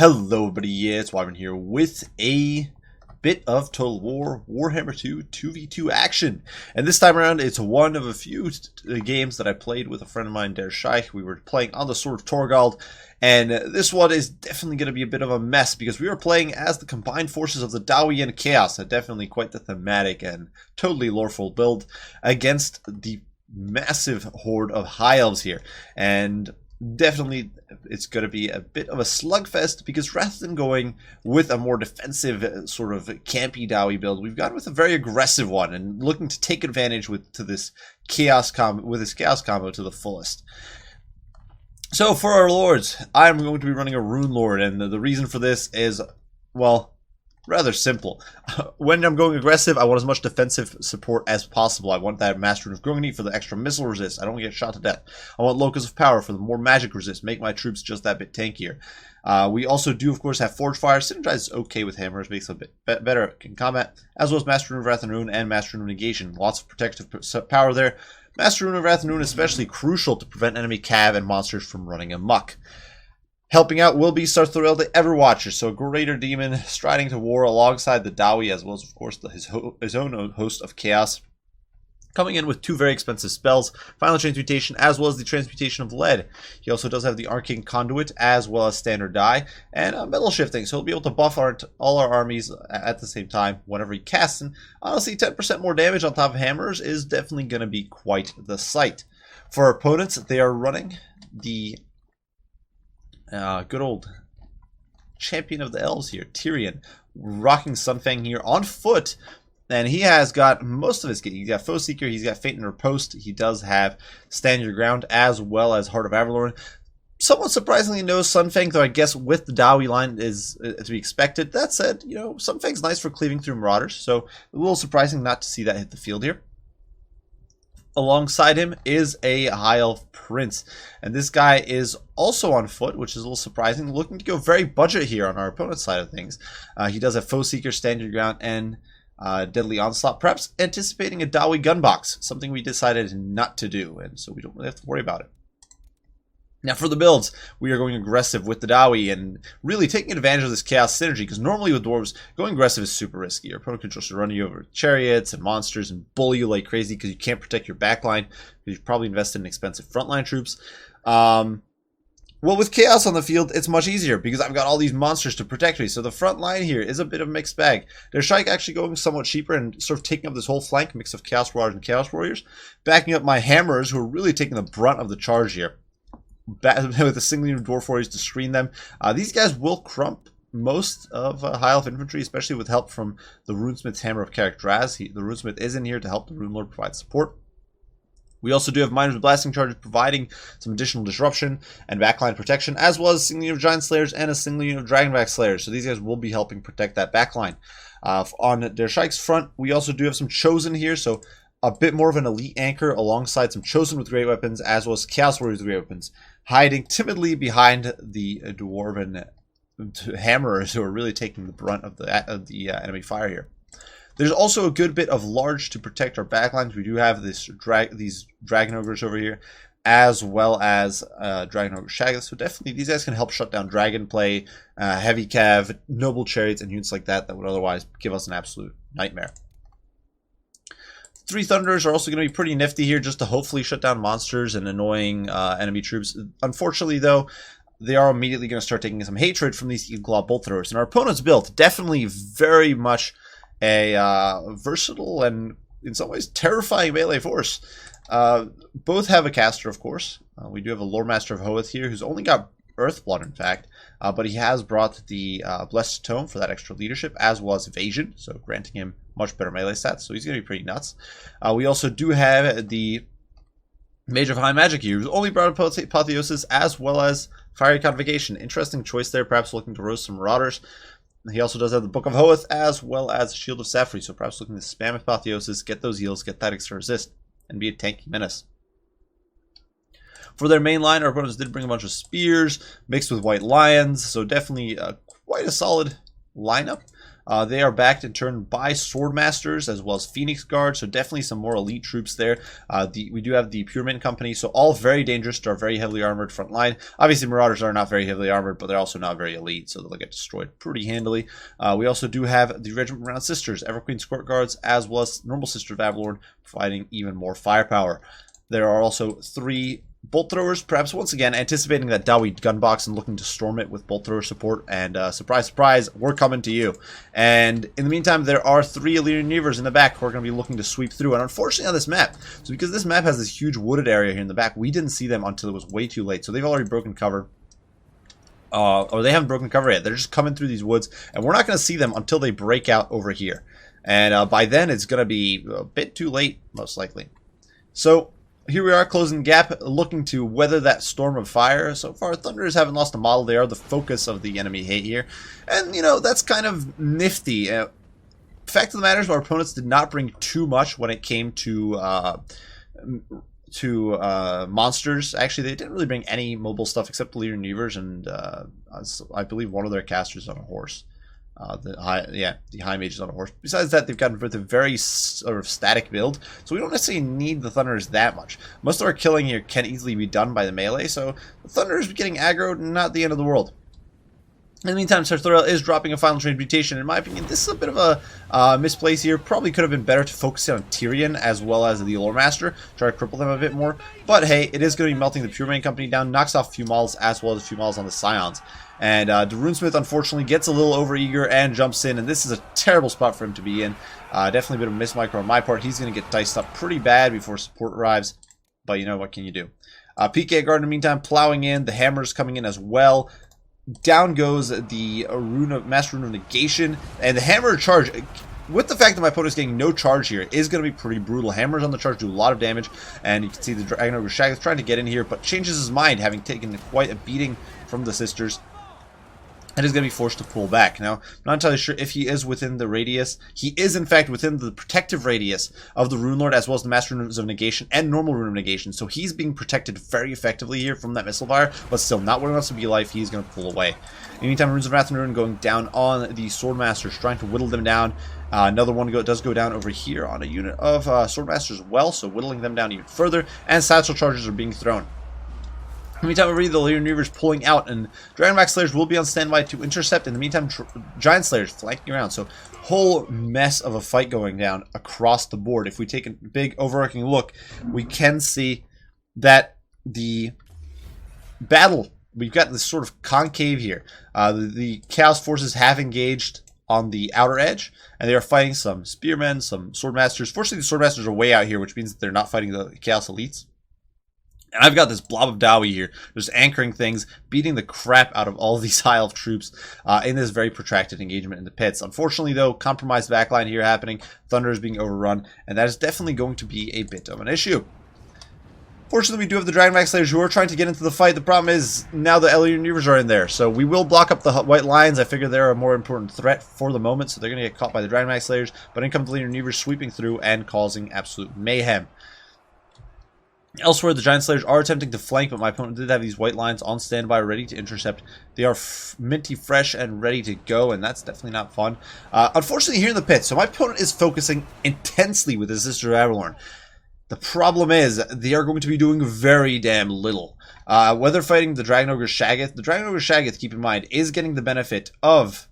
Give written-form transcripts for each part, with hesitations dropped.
Hello everybody, yeah, it's Wyvern here with a bit of Total War Warhammer 2 2v2 action. And this time around, it's one of a few games that I played with a friend of mine, Scheich. We were playing on the Sword of Torgald, and this one is definitely going to be a bit of a mess because we are playing as the combined forces of the Dawi and Chaos, definitely quite the thematic and totally loreful build against the massive horde of High Elves here. And definitely it's going to be a bit of a slugfest because rather than going with a more defensive sort of campy Dawi build, we've gone with a very aggressive one and looking to take advantage with this chaos combo to the fullest. So for our lords, I'm going to be running a Rune Lord, and the reason for this is, well, rather simple. When I'm going aggressive, I want as much defensive support as possible. I want that Master Rune of Grungni for the extra missile resist. I don't want to get shot to death. I want Locus of Power for the more magic resist. Make my troops just that bit tankier. We also do, of course, have Forge Fire. Synergize is okay with hammers, makes it a bit better in combat, as well as Master Rune of Wrath and Rune and Master Rune of Negation. Lots of protective power there. Master Rune of Wrath and Rune especially crucial to prevent enemy cav and monsters from running amok. Helping out will be Sarthrel the Everwatcher, so a greater demon striding to war alongside the Dawi, as well as, of course, his own host of Chaos. Coming in with two very expensive spells, Final Transmutation, as well as the Transmutation of Lead. He also does have the Arcane Conduit, as well as Standard Die, and Metal Shifting, so he'll be able to buff all our armies at the same time whenever he casts. And honestly, 10% more damage on top of hammers is definitely going to be quite the sight. For our opponents, they are running the good old champion of the elves here, Tyrion, rocking Sunfang here on foot, and he has got most of his gear. He's got Foe Seeker, he's got Fate and Riposte, he does have Stand Your Ground, as well as Heart of Avalorn. Somewhat surprisingly no Sunfang, though I guess with the Dawi line is to be expected. That said, you know, Sunfang's nice for cleaving through Marauders, so a little surprising not to see that hit the field here. Alongside him is a High Elf Prince, and this guy is also on foot, which is a little surprising, looking to go very budget here on our opponent's side of things. He does have Foe Seeker, Stand Your Ground, and Deadly Onslaught, perhaps anticipating a Dawi Gunbox, something we decided not to do, and so we don't really have to worry about it. Now for the builds, we are going aggressive with the Dawi and really taking advantage of this Chaos synergy, because normally with Dwarves, going aggressive is super risky. Your opponent can just run you over with chariots and monsters and bully you like crazy because you can't protect your backline, because you've probably invested in expensive frontline troops. Well, with Chaos on the field, it's much easier because I've got all these monsters to protect me. So the front line here is a bit of a mixed bag. There's Scheich actually going somewhat cheaper and sort of taking up this whole flank, mix of Chaos Warriors and Chaos Warriors, backing up my Hammers, who are really taking the brunt of the charge here, with a single unit of Dwarf Warriors to screen them. These guys will crump most of High Elf infantry, especially with help from the Runesmith's Hammer of Karak-Draz. The Runesmith is in here to help the Rune Lord provide support. We also do have Miners with Blasting Charges, providing some additional disruption and backline protection, as well as a single unit of Giant Slayers and a single unit of Dragonback Slayers. So these guys will be helping protect that backline. On their Scheich's front, we also do have some Chosen here, so a bit more of an elite anchor alongside some Chosen with great weapons, as well as Chaos Warriors with great weapons, hiding timidly behind the Dwarven Hammerers, who are really taking the brunt of the enemy fire here. There's also a good bit of large to protect our backlines. We do have these Dragon Ogres over here, as well as Dragon Ogre Shaggoth. So definitely these guys can help shut down Dragon Play, Heavy Cav, Noble Chariots, and units like that would otherwise give us an absolute nightmare. Three Thunders are also going to be pretty nifty here, just to hopefully shut down monsters and annoying enemy troops. Unfortunately, though, they are immediately going to start taking some hatred from these Eagle Claw Bolt Throwers. And our opponent's build, definitely very much a versatile and, in some ways, terrifying melee force. Both have a caster, of course. We do have a Lore Master of Hoeth here, who's only got Earthblood, in fact. But he has brought the Blessed Tome for that extra leadership, as well as evasion, so granting him much better melee stats, so he's going to be pretty nuts. We also do have the Mage of High Magic here, who's only brought Apotheosis, as well as Fiery Convocation. Interesting choice there, perhaps looking to roast some Marauders. He also does have the Book of Hoeth, as well as Shield of Sapphire, so perhaps looking to spam Apotheosis, get those heals, get that extra resist, and be a tanky menace. For their main line, our opponents did bring a bunch of spears mixed with white lions, so definitely quite a solid lineup. They are backed in turn by Swordmasters as well as Phoenix Guard, so definitely some more elite troops there. We do have the Purement Company, so all very dangerous, are very heavily armored front line. Obviously, Marauders are not very heavily armored, but they're also not very elite, so they'll get destroyed pretty handily. We also do have the Regiment Round Sisters, Everqueen's Court Guards, as well as Normal Sister of Avalorn, providing even more firepower. There are also 3 bolt throwers, perhaps once again anticipating that Dawi gunbox and looking to storm it with bolt thrower support, and surprise, surprise, we're coming to you. And in the meantime, there are 3 Illyrian Reavers in the back who are going to be looking to sweep through, and unfortunately on this map, so because this map has this huge wooded area here in the back, we didn't see them until it was way too late, so they've already broken cover. Or they haven't broken cover yet, they're just coming through these woods, and we're not going to see them until they break out over here. And by then, it's going to be a bit too late, most likely. So here we are, closing the gap, looking to weather that storm of fire. So far, Thunderers haven't lost a model. They are the focus of the enemy hate here. And, you know, that's kind of nifty. Fact of the matter is, our opponents did not bring too much when it came to monsters. Actually, they didn't really bring any mobile stuff except the Illyrian Reavers and I believe one of their casters on a horse. The high mages on a horse. Besides that, they've gotten with a very sort of static build, so we don't necessarily need the Thunderers that much. Most of our killing here can easily be done by the melee, so the Thunderers getting aggroed, not the end of the world. In the meantime, Sartorial is dropping a final transmutation. In my opinion, this is a bit of a misplace here. Probably could have been better to focus on Tyrion as well as the Lore Master. Try to cripple them a bit more. But hey, it is going to be melting the Purement Company down. Knocks off a few models as well as a few models on the Scions. And the Runesmith, unfortunately, gets a little overeager and jumps in. And this is a terrible spot for him to be in. Definitely a bit of a mismicro on my part. He's going to get diced up pretty bad before support arrives. But you know, what can you do? PK Guard, in the meantime, plowing in. The Hammer's coming in as well. Down goes the Master Rune of Negation, and the Hammer charge, with the fact that my opponent's getting no charge here, is going to be pretty brutal. Hammers on the charge do a lot of damage, and you can see the Dragon Ogre Scheich trying to get in here, but changes his mind, having taken quite a beating from the Sisters, and is going to be forced to pull back. Now, I'm not entirely sure if he is within the radius. He is, in fact, within the protective radius of the Rune Lord, as well as the Master Runes of Negation and normal Rune of Negation. So he's being protected very effectively here from that missile fire, but still not where he wants to be life. He's going to pull away. In the meantime, Runes of Wrath and Ruin going down on the Swordmasters, trying to whittle them down. Another one does go down over here on a unit of Swordmasters as well, so whittling them down even further, and Satchel Charges are being thrown. In the meantime, already the Illyrian Reavers pulling out, and Dragonback Slayers will be on standby to intercept. In the meantime, Giant Slayers flanking around. So, whole mess of a fight going down across the board. If we take a big overarching look, we can see that the battle, we've got this sort of concave here. The Chaos Forces have engaged on the outer edge, and they are fighting some Spearmen, some Swordmasters. Fortunately, the Swordmasters are way out here, which means that they're not fighting the Chaos Elites. And I've got this blob of Dawi here, just anchoring things, beating the crap out of all of these High Elf troops in this very protracted engagement in the pits. Unfortunately, though, compromised backline here happening, Thunder is being overrun, and that is definitely going to be a bit of an issue. Fortunately, we do have the Dragonback Slayers who are trying to get into the fight. The problem is, now the Illyrian Reavers are in there, so we will block up the White Lions. I figure they're a more important threat for the moment, so they're going to get caught by the Dragonback Slayers, but in come the Illyrian Reavers sweeping through and causing absolute mayhem. Elsewhere, the Giant Slayers are attempting to flank, but my opponent did have these White Lines on standby, ready to intercept. They are minty fresh and ready to go, and that's definitely not fun. Unfortunately, here in the pit, so my opponent is focusing intensely with his Sister Avalorn. The problem is, they are going to be doing very damn little. Whether fighting the Dragon Ogre Shaggoth, the Dragon Ogre Shaggoth, keep in mind, is getting the benefit of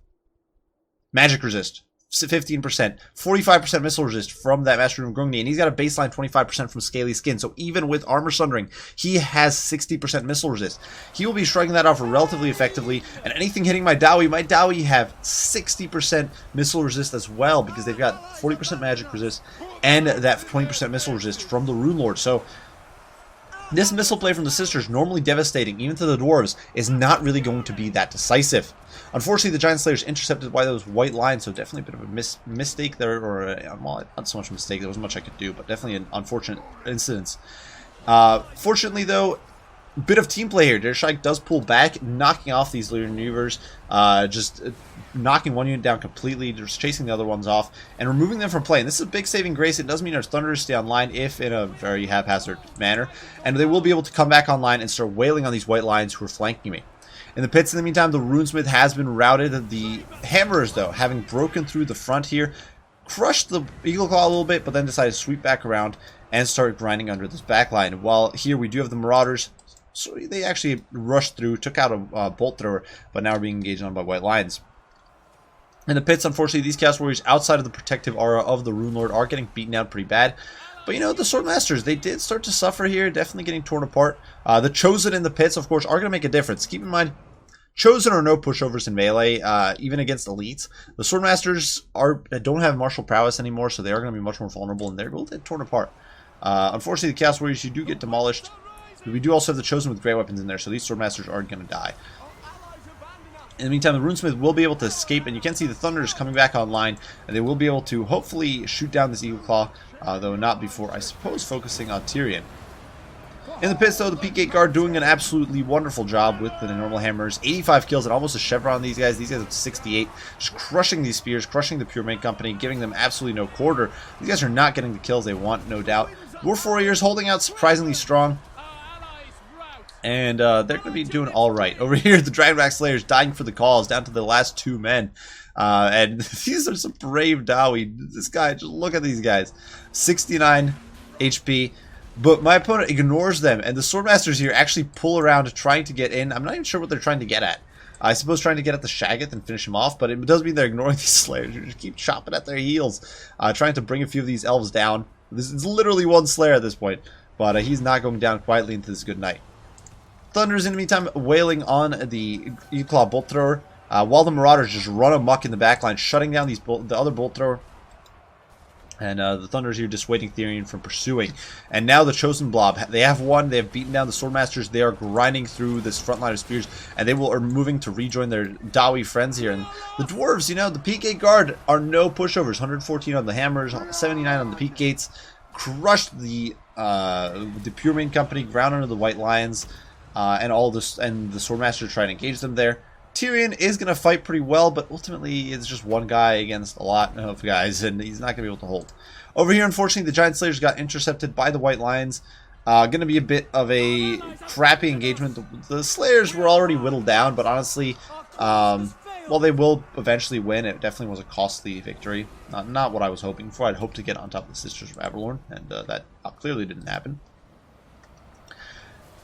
magic resist. 15%, 45% missile resist from that Master Rune of Grungni, and he's got a baseline 25% from Scaly Skin, so even with Armor Sundering, he has 60% missile resist. He will be striking that off relatively effectively, and anything hitting my Dawi have 60% missile resist as well, because they've got 40% magic resist, and that 20% missile resist from the Rune Lord, so this missile play from the Sisters, normally devastating, even to the Dwarves, is not really going to be that decisive. Unfortunately, the Giant Slayers intercepted by those White Lines, so definitely a bit of a mistake there, or well, not so much a mistake, there wasn't much I could do, but definitely an unfortunate incident. Fortunately, though, bit of team play here. Der Scheich does pull back, knocking off these Illyrian Reavers, just knocking one unit down completely, just chasing the other ones off, and removing them from play. And this is a big saving grace. It does mean our Thunderers stay online, if in a very haphazard manner, and they will be able to come back online and start wailing on these White Lions who are flanking me. in the pits. In the meantime, the Runesmith has been routed. The Hammerers, though, having broken through the front here, crushed the Eagle Claw a little bit, but then decided to sweep back around and start grinding under this backline. While here we do have the Marauders, so they actually rushed through, took out a Bolt Thrower, but now are being engaged on by White Lions. In the pits, unfortunately, these Chaos Warriors outside of the protective aura of the Rune Lord are getting beaten out pretty bad. But, you know, the Swordmasters, they did start to suffer here, definitely getting torn apart. The Chosen in the pits, of course, are going to make a difference. Keep in mind, Chosen are no pushovers in melee, even against elites. The Swordmasters don't have martial prowess anymore, so they are going to be much more vulnerable, and they're going to get torn apart. Unfortunately, the Chaos Warriors, you do get demolished. We do also have the Chosen with great weapons in there, so these Swordmasters are going to die. In the meantime, the Runesmith will be able to escape, and you can see the Thunders coming back online, and they will be able to hopefully shoot down this Eagle Claw, though not before, I suppose, focusing on Tyrion. In the pits, though, the Peak Gate Guard doing an absolutely wonderful job with the normal hammers. 85 kills and almost a chevron on these guys. These guys have 68. Just crushing these spears, crushing the Pure Main Company, giving them absolutely no quarter. These guys are not getting the kills they want, no doubt. Dwarf Warriors holding out surprisingly strong. And they're going to be doing all right. Over here, the Dragonback Slayers dying for the cause, down to the last 2 men. And these are some brave Dawi. This guy, just look at these guys. 69 HP. But my opponent ignores them, and the Swordmasters here actually pull around trying to get in. I'm not even sure what they're trying to get at. I suppose trying to get at the Shaggoth and finish him off, but it does mean they're ignoring these Slayers. You just keep chopping at their heels, trying to bring a few of these Elves down. This is literally one Slayer at this point, but he's not going down quietly into this good night. Thunders, in the meantime, wailing on the Eagle Claw Bolt Thrower, while the Marauders just run amok in the backline, shutting down the other Bolt Thrower. And the Thunders here dissuading Tyrion from pursuing. And now the Chosen Blob, they have won. They have beaten down the Swordmasters. They are grinding through this front line of spears. And they are moving to rejoin their Dawi friends here. And the Dwarves, you know, the Peak Gate Guard are no pushovers. 114 on the Hammers, 79 on the Peak Gates. Crushed the Pure Main Company, ground under the White Lions. And all this, and the Swordmaster trying to engage them there. Tyrion is going to fight pretty well, but ultimately it's just one guy against a lot of guys, and he's not going to be able to hold. Over here, unfortunately, the Giant Slayers got intercepted by the White Lions. Going to be a bit of a crappy engagement. The Slayers were already whittled down, but honestly, well, they will eventually win. It definitely was a costly victory. Not what I was hoping for. I'd hoped to get on top of the Sisters of Avalorn, and that clearly didn't happen.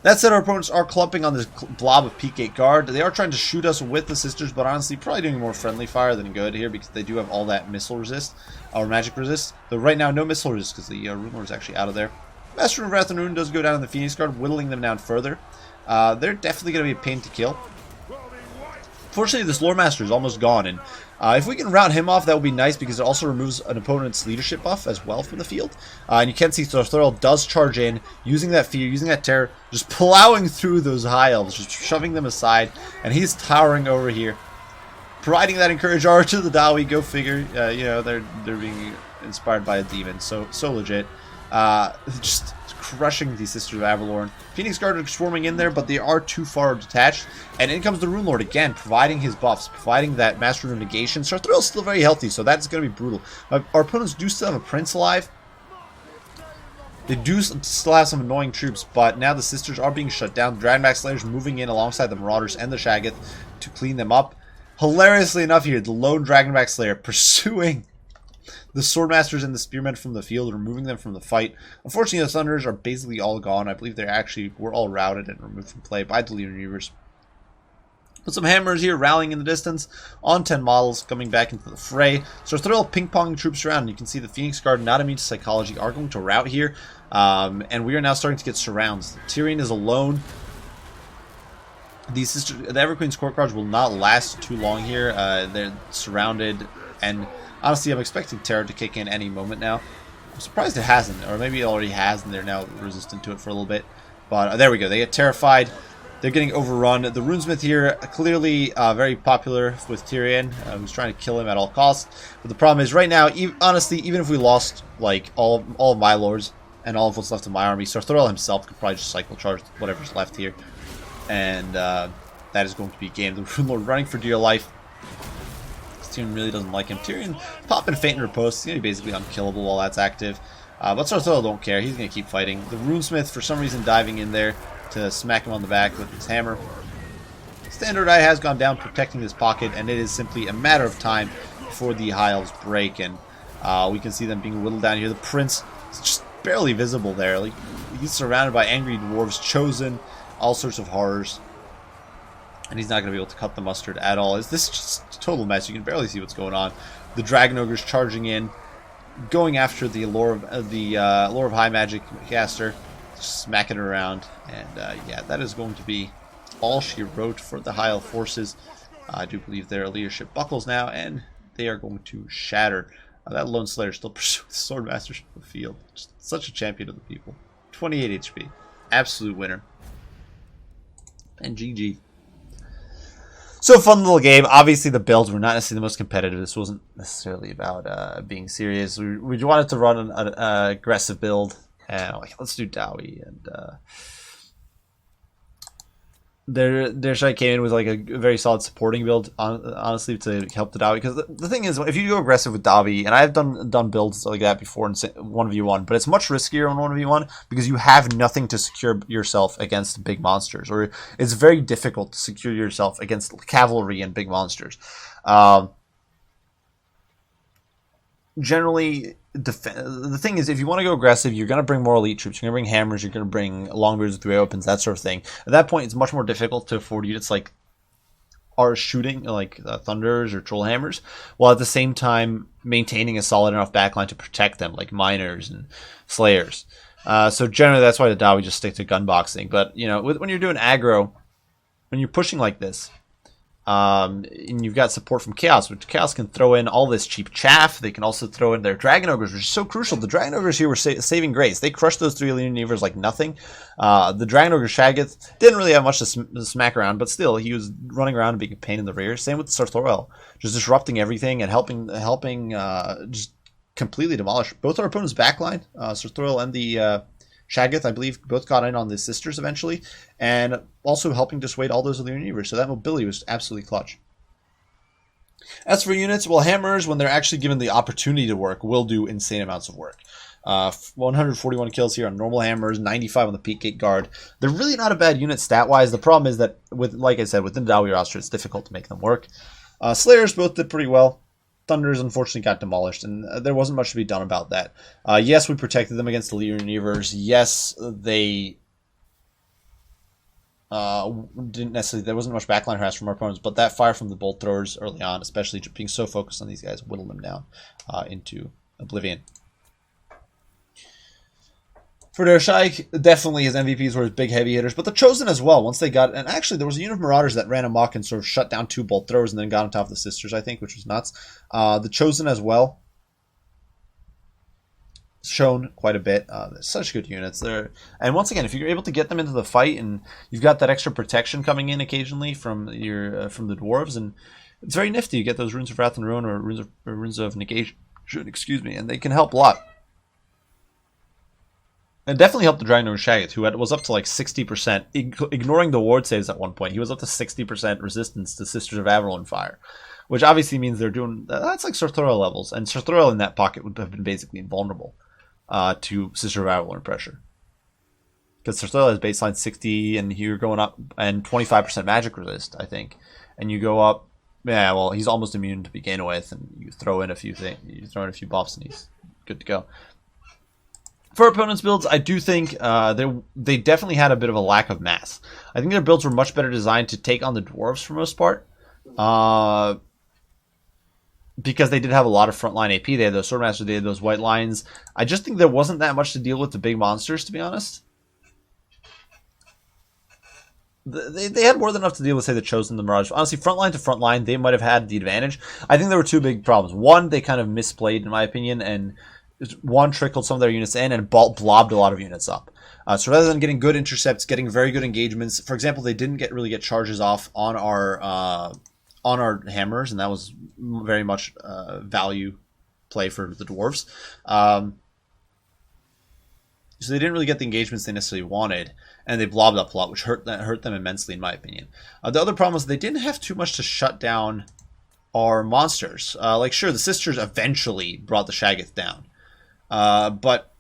That said, our opponents are clumping on this blob of Peak Gate Guard. They are trying to shoot us with the Sisters, but honestly, probably doing more friendly fire than good here because they do have all that missile resist, or magic resist. Though right now, no missile resist because the Rune Lord is actually out of there. Master of Wrath and Rune does go down in the Phoenix Guard, whittling them down further. They're definitely going to be a pain to kill. Fortunately, this Lore Master is almost gone, and if we can rout him off, that would be nice because it also removes an opponent's leadership buff as well from the field. And you can see Thoril does charge in, using that fear, using that terror, just plowing through those High Elves, just shoving them aside, and he's towering over here, providing that encourage R to the Dawi. Go figure, you know, they're being inspired by a demon, so legit. Just crushing the Sisters of Avalorn. Phoenix Guard are swarming in there, but they are too far detached. And in comes the Rune Lord again, providing his buffs, providing that Master of Negation. Sarthril is still very healthy, so that's going to be brutal. Our opponents do still have a Prince alive. They do still have some annoying troops, but now the Sisters are being shut down. Dragonback Slayers moving in alongside the Marauders and the Shaggoth to clean them up. Hilariously enough here, the lone Dragonback Slayer pursuing the Swordmasters and the Spearmen from the field, removing them from the fight. Unfortunately, the Thunders are basically all gone. I believe they actually were all routed and removed from play by the Legion Reavers. But some Hammers here rallying in the distance on 10 models, coming back into the fray. So they're all ping-ponging troops around. And you can see the Phoenix Guard, not immune to psychology, are going to rout here. And we are now starting to get surrounds. Tyrion is alone. The Everqueen's Court Guards will not last too long here. They're surrounded, and honestly, I'm expecting Terror to kick in any moment now. I'm surprised it hasn't, or maybe it already has, and they're now resistant to it for a little bit. But there we go. They get terrified. They're getting overrun. The Runesmith here, clearly very popular with Tyrion, who's trying to kill him at all costs. But the problem is, right now, honestly, even if we lost like all of my lords and all of what's left of my army, Sarthril himself could probably just cycle charge whatever's left here. And that is going to be a game. The Rune Lord running for dear life. Tyrion really doesn't like him. Tyrion popping Faint and Repose. He's going to be basically unkillable while that's active. But Sarthril don't care. He's going to keep fighting. The Runesmith, for some reason, diving in there to smack him on the back with his hammer. Standard Eye has gone down, protecting this pocket, and it is simply a matter of time before the High Elves break, and we can see them being whittled down here. The Prince is just barely visible there. Like, he's surrounded by angry dwarves, chosen, all sorts of horrors, and he's not going to be able to cut the mustard at all. This is just a total mess. You can barely see what's going on. The Dragon Ogre's charging in, going after the Lore of High Magic caster, smacking it around, and yeah, that is going to be all she wrote for the High Elf forces. I do believe their leadership buckles now, and they are going to shatter. That Lone Slayer still pursuing the Swordmaster from the field. Just such a champion of the people. 28 HP. Absolute winner. And GG. So fun little game. Obviously the builds were not necessarily the most competitive. This wasn't necessarily about being serious. We wanted to run an aggressive build. And like, let's do Dowie. And their Scheich came in with like a very solid supporting build, honestly, to help the Dowie. Because the thing is, if you go aggressive with Dowie, and I've done builds like that before in 1v1, but it's much riskier in 1v1 because you have nothing to secure yourself against big monsters, or it's very difficult to secure yourself against cavalry and big monsters. Generally, the thing is, if you want to go aggressive, you're going to bring more elite troops. You're going to bring hammers. You're going to bring longbeards with 3 opens, that sort of thing. At that point, it's much more difficult to afford units like are shooting, like thunders or troll hammers, while at the same time maintaining a solid enough backline to protect them, like miners and slayers. So generally, that's why the Dowie just stick to gunboxing. But you know, when you're doing aggro, when you're pushing like this, and you've got support from Chaos, which Chaos can throw in all this cheap chaff. They can also throw in their Dragon Ogres, which is so crucial. The Dragon Ogres here were saving grace. They crushed those 3 Elite Nevers like nothing. The Dragon Ogre Shaggoth didn't really have much to smack around, but still, he was running around and being a pain in the rear. Same with Sarthorael, just disrupting everything and helping just completely demolish both our opponent's backline. Sarthorael and the Shaggoth, I believe, both got in on the Sisters eventually, and also helping dissuade all those Elite Nevers. So that mobility was absolutely clutch. As for units, well, hammers, when they're actually given the opportunity to work, will do insane amounts of work. 141 kills here on normal hammers, 95 on the Peak Gate Guard. They're really not a bad unit stat-wise. The problem is that, like I said, within the Dowie roster, it's difficult to make them work. Slayers both did pretty well. Thunders unfortunately got demolished, and there wasn't much to be done about that. Yes, we protected them against the Elite Nevers. Yes, they didn't necessarily. There wasn't much backline harass from our opponents, but that fire from the bolt throwers early on, especially being so focused on these guys, whittled them down into oblivion. For their Scheich, definitely his MVPs were his big heavy hitters, but the Chosen as well, once they got... And actually, there was a unit of Marauders that ran amok and sort of shut down 2 bolt throwers and then got on top of the Sisters, I think, which was nuts. The Chosen as well, shown quite a bit. They're such good units. And once again, if you're able to get them into the fight and you've got that extra protection coming in occasionally from the Dwarves, and it's very nifty. You get those Runes of Wrath and Ruin or Runes of Negation, excuse me, and they can help a lot. It definitely helped the Dragon Ogre Shaggoth, who was up to like 60%, ignoring the ward saves at one point. He was up to 60% resistance to Sisters of Avalon fire, which obviously means they're doing... That's like Sarthorael levels, and Sarthorael in that pocket would have been basically invulnerable to Sisters of Avalon pressure. Because Sarthorael has baseline 60, and you're going up, and 25% magic resist, I think. And you go up... Yeah, well, he's almost immune to begin with, and you throw in a few things. You throw in a few buffs, and he's good to go. For opponents' builds, I do think they definitely had a bit of a lack of mass. I think their builds were much better designed to take on the Dwarves for most part. Because they did have a lot of frontline AP. They had those Swordmasters, they had those white lines. I just think there wasn't that much to deal with the big monsters, to be honest. They had more than enough to deal with, say, the Chosen, the Mirage. Honestly, frontline to frontline, they might have had the advantage. I think there were 2 big problems. One, they kind of misplayed, in my opinion, and... One trickled some of their units in and blobbed a lot of units up. So rather than getting good intercepts, getting very good engagements, for example, they didn't really get charges off on our hammers, and that was very much value play for the Dwarves. So they didn't really get the engagements they necessarily wanted, and they blobbed up a lot, which hurt them immensely, in my opinion. The other problem is they didn't have too much to shut down our monsters. Like, sure, the Sisters eventually brought the Shaggoth down. But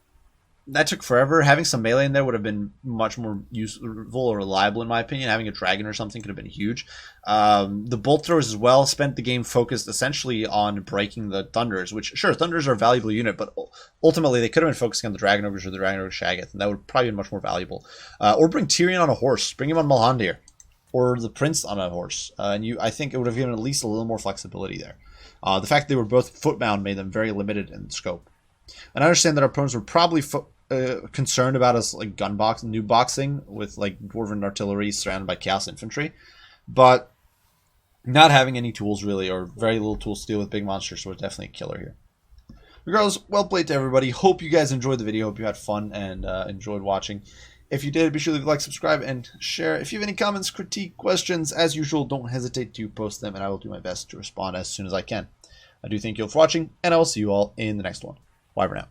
that took forever. Having some melee in there would have been much more useful or reliable, in my opinion. Having a dragon or something could have been huge. The bolt throwers as well spent the game focused essentially on breaking the thunders, which, sure, thunders are a valuable unit, but ultimately they could have been focusing on the dragon ogres or the dragon ogre Shaggoth, and that would probably be much more valuable. Or bring Tyrion on a horse. Bring him on Malhandir. Or the prince on a horse. I think it would have given at least a little more flexibility there. The fact that they were both footbound made them very limited in scope. And I understand that our opponents were probably concerned about us like new boxing with like dwarven artillery surrounded by chaos infantry, but not having any tools really, or very little tools to deal with big monsters, was definitely a killer here. Regardless, well played to everybody. Hope you guys enjoyed the video. Hope you had fun and enjoyed watching. If you did, be sure to like, subscribe, and share. If you have any comments, critique, questions, as usual, don't hesitate to post them, and I will do my best to respond as soon as I can. I do thank you all for watching, and I will see you all in the next one. Bye for now.